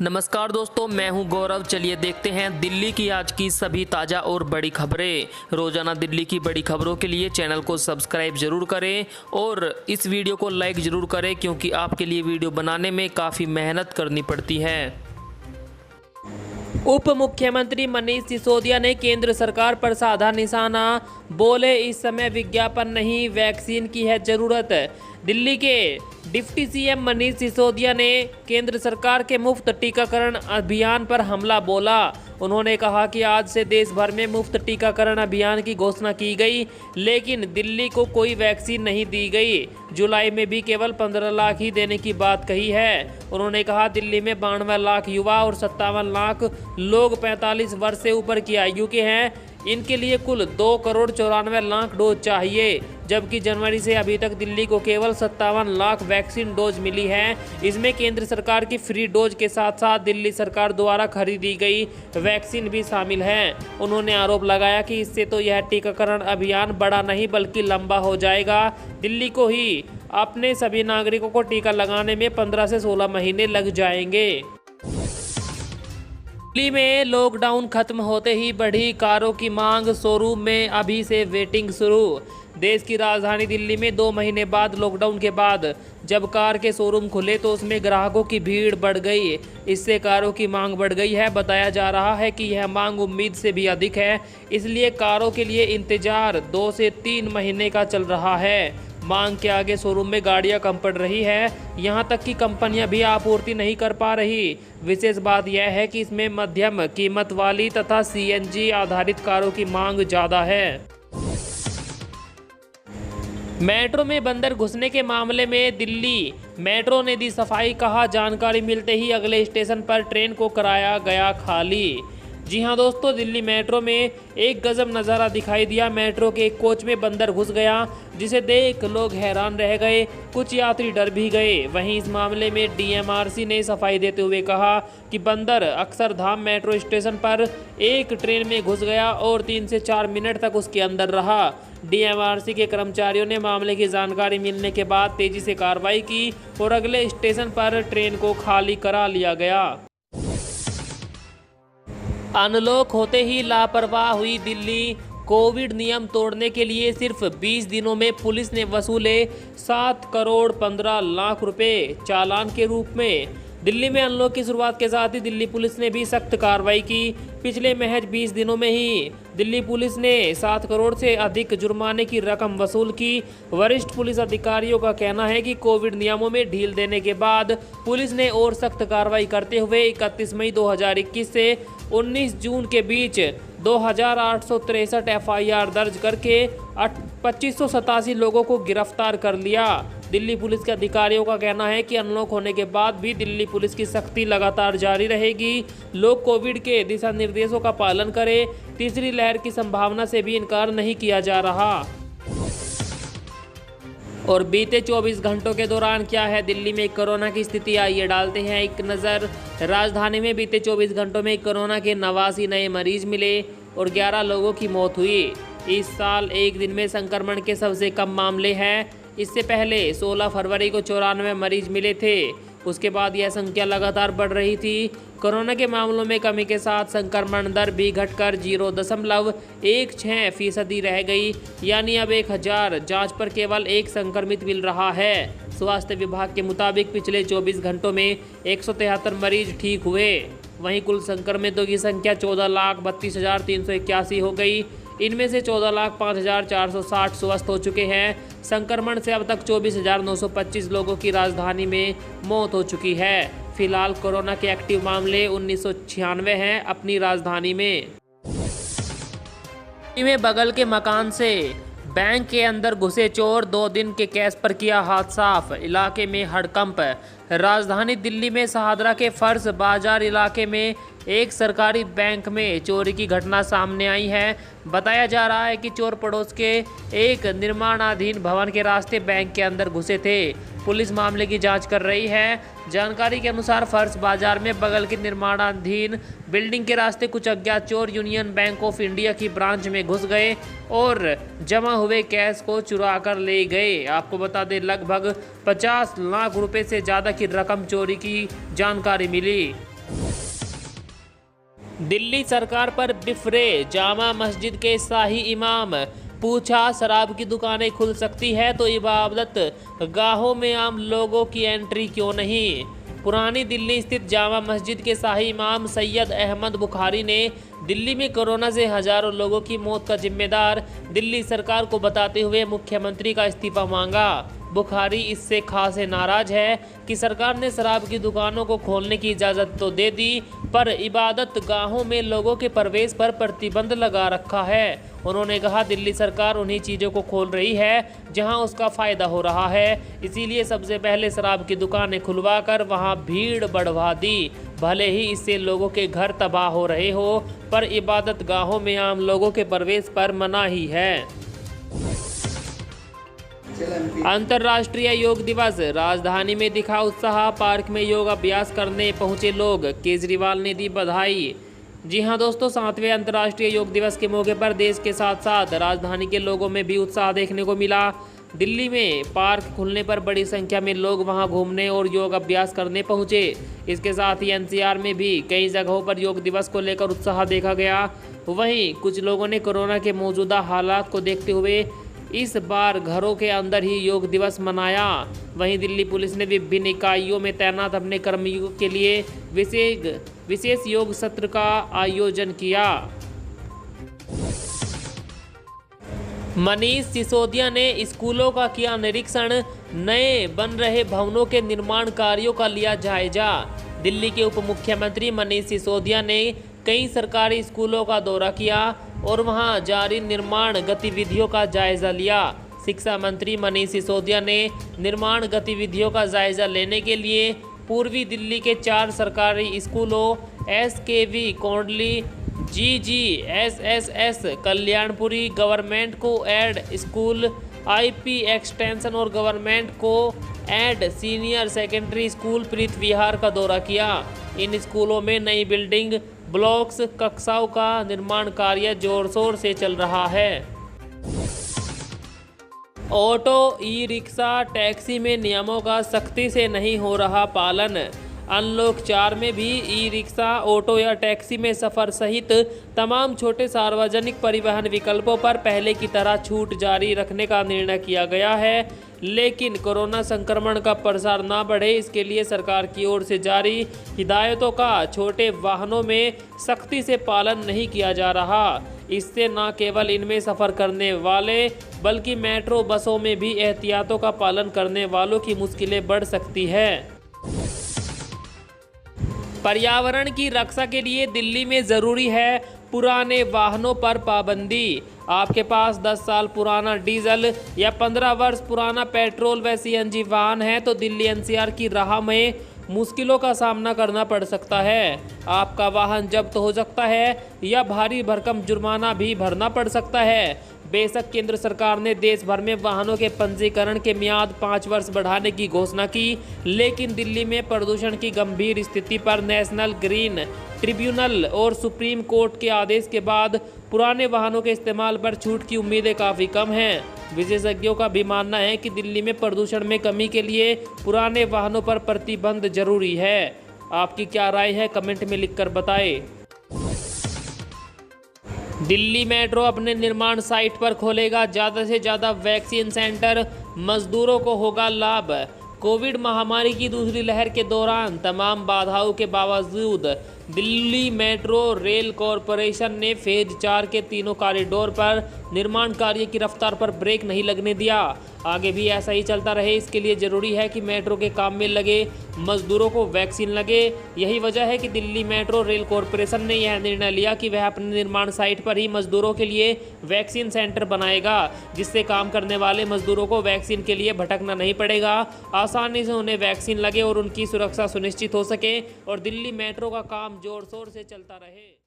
नमस्कार दोस्तों, मैं हूं गौरव। चलिए देखते हैं दिल्ली की आज की सभी ताज़ा और बड़ी खबरें। रोजाना दिल्ली की बड़ी खबरों के लिए चैनल को सब्सक्राइब जरूर करें और इस वीडियो को लाइक जरूर करें, क्योंकि आपके लिए वीडियो बनाने में काफ़ी मेहनत करनी पड़ती है। उप मुख्यमंत्री मनीष सिसोदिया ने केंद्र सरकार पर साधा निशाना, बोले इस समय विज्ञापन नहीं, वैक्सीन की है जरूरत। दिल्ली के डिप्टी सीएम मनीष सिसोदिया ने केंद्र सरकार के मुफ्त टीकाकरण अभियान पर हमला बोला। उन्होंने कहा कि आज से देश भर में मुफ्त टीकाकरण अभियान की घोषणा की गई, लेकिन दिल्ली को कोई वैक्सीन नहीं दी गई। जुलाई में भी केवल 15 लाख ही देने की बात कही है। उन्होंने कहा दिल्ली में 92 लाख युवा और 57 लाख लोग 45 वर्ष से ऊपर की आयु के हैं। इनके लिए कुल 2 करोड़ 94 लाख डोज चाहिए, जबकि जनवरी से अभी तक दिल्ली को केवल 57 लाख वैक्सीन डोज मिली है। इसमें केंद्र सरकार की फ्री डोज के साथ साथ दिल्ली सरकार द्वारा खरीदी गई वैक्सीन भी शामिल है। उन्होंने आरोप लगाया कि इससे तो यह टीकाकरण अभियान बड़ा नहीं बल्कि लंबा हो जाएगा। दिल्ली को ही अपने सभी नागरिकों को टीका लगाने में 15 से 16 महीने लग जाएंगे। दिल्ली में लॉकडाउन खत्म होते ही बढ़ी कारों की मांग, शोरूम में अभी से वेटिंग शुरू। देश की राजधानी दिल्ली में 2 महीने बाद लॉकडाउन के बाद जब कार के शोरूम खुले तो उसमें ग्राहकों की भीड़ बढ़ गई। इससे कारों की मांग बढ़ गई है। बताया जा रहा है कि यह मांग उम्मीद से भी अधिक है, इसलिए कारों के लिए इंतजार 2 से 3 महीने का चल रहा है। मांग के आगे शोरूम में गाड़ियां कम पड़ रही है, यहां तक कि कंपनियां भी आपूर्ति नहीं कर पा रही। विशेष बात यह है कि इसमें मध्यम कीमत वाली तथा सीएनजी आधारित कारों की मांग ज़्यादा है। मेट्रो में बंदर घुसने के मामले में दिल्ली मेट्रो ने दी सफाई, कहा जानकारी मिलते ही अगले स्टेशन पर ट्रेन को कराया गया खाली। जी हां दोस्तों, दिल्ली मेट्रो में एक गजब नज़ारा दिखाई दिया। मेट्रो के एक कोच में बंदर घुस गया, जिसे देख लोग हैरान रह गए, कुछ यात्री डर भी गए। वहीं इस मामले में डीएमआरसी ने सफाई देते हुए कहा कि बंदर अक्षरधाम मेट्रो स्टेशन पर एक ट्रेन में घुस गया और 3 से 4 मिनट तक उसके अंदर रहा। डीएमआरसी के कर्मचारियों ने मामले की जानकारी मिलने के बाद तेजी से कार्रवाई की और अगले स्टेशन पर ट्रेन को खाली करा लिया गया। अनलॉक होते ही लापरवाह हुई दिल्ली, कोविड नियम तोड़ने के लिए सिर्फ 20 दिनों में पुलिस ने वसूले 7 करोड़ 15 लाख रुपए चालान के रूप में। दिल्ली में अनलॉक की शुरुआत के साथ ही दिल्ली पुलिस ने भी सख्त कार्रवाई की। पिछले महज 20 दिनों में ही दिल्ली पुलिस ने 7 करोड़ से अधिक जुर्माने की रकम वसूल की। वरिष्ठ पुलिस अधिकारियों का कहना है कि कोविड नियमों में ढील देने के बाद पुलिस ने और सख्त कार्रवाई करते हुए 31 मई 2021 से 19 जून के बीच 2863 एफआईआर दर्ज करके 2587 लोगों को गिरफ्तार कर लिया। दिल्ली पुलिस के अधिकारियों का कहना है कि अनलॉक होने के बाद भी दिल्ली पुलिस की सख्ती लगातार जारी रहेगी। लोग कोविड के दिशा निर्देशों का पालन करें। तीसरी लहर की संभावना से भी इनकार नहीं किया जा रहा। और बीते 24 घंटों के दौरान क्या है दिल्ली में कोरोना की स्थिति, आइए डालते हैं एक नज़र। राजधानी में बीते 24 घंटों में कोरोना के 89 नए मरीज मिले और 11 लोगों की मौत हुई। इस साल एक दिन में संक्रमण के सबसे कम मामले हैं। इससे पहले 16 फरवरी को 94 मरीज मिले थे। उसके बाद यह संख्या लगातार बढ़ रही थी। कोरोना के मामलों में कमी के साथ संक्रमण दर भी घटकर 0.16% रह गई, यानी अब 1000 जांच पर केवल 1 संक्रमित मिल रहा है। स्वास्थ्य विभाग के मुताबिक पिछले 24 घंटों में 173 मरीज ठीक हुए। वहीं कुल संक्रमितों की संख्या 14,32,381 हो गई। इनमें से 14,05,460 स्वस्थ हो चुके हैं। संक्रमण से अब तक 24,925 लोगों की राजधानी में मौत हो चुकी है। फिलहाल कोरोना के एक्टिव मामले 1996 हैं अपनी राजधानी में। बगल के मकान से बैंक के अंदर घुसे चोर, 2 दिन के केस पर किया हाथ साफ, इलाके में हड़कंप। राजधानी दिल्ली में शाहदरा के फर्श बाजार इलाके में एक सरकारी बैंक में चोरी की घटना सामने आई है। बताया जा रहा है कि चोर पड़ोस के एक निर्माणाधीन भवन के रास्ते बैंक के अंदर घुसे थे। पुलिस मामले की जांच कर रही है। जानकारी के अनुसार फर्श बाजार में बगल की निर्माणाधीन बिल्डिंग के रास्ते कुछ अज्ञात चोर यूनियन बैंक ऑफ इंडिया की ब्रांच में घुस गए और जमा हुए कैश को चुरा कर ले गए। आपको बता दें, लगभग 50 लाख रुपए से ज़्यादा की रकम चोरी की जानकारी मिली। दिल्ली सरकार पर बिफरे जामा मस्जिद के शाही इमाम, पूछा शराब की दुकानें खुल सकती है तो इबादत गाहों में आम लोगों की एंट्री क्यों नहीं। पुरानी दिल्ली स्थित जामा मस्जिद के शाही इमाम सैयद अहमद बुखारी ने दिल्ली में कोरोना से हजारों लोगों की मौत का जिम्मेदार दिल्ली सरकार को बताते हुए मुख्यमंत्री का इस्तीफा मांगा। बुखारी इससे खासे नाराज है कि सरकार ने शराब की दुकानों को खोलने की इजाज़त तो दे दी, पर इबादत गाहों में लोगों के प्रवेश पर प्रतिबंध लगा रखा है। उन्होंने कहा, दिल्ली सरकार उन्हीं चीज़ों को खोल रही है जहां उसका फ़ायदा हो रहा है, इसीलिए सबसे पहले शराब की दुकानें खुलवा कर वहां भीड़ बढ़वा दी। भले ही इससे लोगों के घर तबाह हो रहे हो, पर इबादत गाहों में आम लोगों के प्रवेश पर मनाही है। अंतर्राष्ट्रीय योग दिवस, राजधानी में दिखा उत्साह, पार्क में योग अभ्यास करने पहुंचे लोग, केजरीवाल ने दी बधाई। जी हां दोस्तों, 7वें अंतर्राष्ट्रीय योग दिवस के मौके पर देश के साथ साथ राजधानी के लोगों में भी उत्साह देखने को मिला। दिल्ली में पार्क खुलने पर बड़ी संख्या में लोग वहां घूमने और योग अभ्यास करने पहुंचे। इसके साथ ही एनसीआर में भी कई जगहों पर योग दिवस को लेकर उत्साह देखा गया। वहीं कुछ लोगों ने कोरोना के मौजूदा हालात को देखते हुए इस बार घरों के अंदर ही योग दिवस मनाया। वहीं दिल्ली पुलिस ने विभिन्न इकाइयों में तैनात अपने कर्मियों के लिए विशेष योग सत्र का आयोजन किया। मनीष सिसोदिया ने स्कूलों का किया निरीक्षण, नए बन रहे भवनों के निर्माण कार्यों का लिया जायजा। दिल्ली के उप मुख्यमंत्री मनीष सिसोदिया ने कई सरकारी स्कूलों का दौरा किया और वहां जारी निर्माण गतिविधियों का जायजा लिया। शिक्षा मंत्री मनीष सिसोदिया ने निर्माण गतिविधियों का जायजा लेने के लिए पूर्वी दिल्ली के 4 सरकारी स्कूलों SKV Kondli, GGSSS Kalyanpuri, government को एड स्कूल, IP एक्सटेंशन और गवर्नमेंट को एड सीनियर सेकेंडरी स्कूल प्रीत विहार का दौरा किया। इन स्कूलों में नई बिल्डिंग ब्लॉक्स कक्षाओं का निर्माण कार्य जोर शोर से चल रहा है। ऑटो, ई रिक्शा, टैक्सी में नियमों का सख्ती से नहीं हो रहा पालन। अनलॉक 4 में भी ई रिक्शा, ऑटो या टैक्सी में सफ़र सहित तमाम छोटे सार्वजनिक परिवहन विकल्पों पर पहले की तरह छूट जारी रखने का निर्णय किया गया है, लेकिन कोरोना संक्रमण का प्रसार ना बढ़े इसके लिए सरकार की ओर से जारी हिदायतों का छोटे वाहनों में सख्ती से पालन नहीं किया जा रहा। इससे न केवल इनमें सफ़र करने वाले बल्कि मेट्रो बसों में भी एहतियातों का पालन करने वालों की मुश्किलें बढ़ सकती है। पर्यावरण की रक्षा के लिए दिल्ली में ज़रूरी है पुराने वाहनों पर पाबंदी। आपके पास 10 साल पुराना डीजल या 15 वर्ष पुराना पेट्रोल व CNG वाहन है तो दिल्ली NCR की राह में मुश्किलों का सामना करना पड़ सकता है। आपका वाहन जब्त हो सकता है या भारी भरकम जुर्माना भी भरना पड़ सकता है। बेशक केंद्र सरकार ने देश भर में वाहनों के पंजीकरण के मियाद 5 वर्ष बढ़ाने की घोषणा की, लेकिन दिल्ली में प्रदूषण की गंभीर स्थिति पर नेशनल ग्रीन ट्रिब्यूनल और सुप्रीम कोर्ट के आदेश के बाद पुराने वाहनों के इस्तेमाल पर छूट की उम्मीदें काफ़ी कम हैं। विशेषज्ञों का भी मानना है कि दिल्ली में प्रदूषण में कमी के लिए पुराने वाहनों पर प्रतिबंध जरूरी है। आपकी क्या राय है, कमेंट में लिखकर बताएं। दिल्ली मेट्रो अपने निर्माण साइट पर खोलेगा ज़्यादा से ज़्यादा वैक्सीन सेंटर, मजदूरों को होगा लाभ। कोविड महामारी की दूसरी लहर के दौरान तमाम बाधाओं के बावजूद दिल्ली मेट्रो रेल कॉरपोरेशन ने फेज 4 के तीनों कॉरिडोर पर निर्माण कार्य की रफ्तार पर ब्रेक नहीं लगने दिया। आगे भी ऐसा ही चलता रहे, इसके लिए ज़रूरी है कि मेट्रो के काम में लगे मजदूरों को वैक्सीन लगे। यही वजह है कि दिल्ली मेट्रो रेल कॉरपोरेशन ने यह निर्णय लिया कि वह अपने निर्माण साइट पर ही मजदूरों के लिए वैक्सीन सेंटर बनाएगा, जिससे काम करने वाले मजदूरों को वैक्सीन के लिए भटकना नहीं पड़ेगा, आसानी से उन्हें वैक्सीन लगे और उनकी सुरक्षा सुनिश्चित हो सके और दिल्ली मेट्रो का काम जोर शोर से चलता रहे।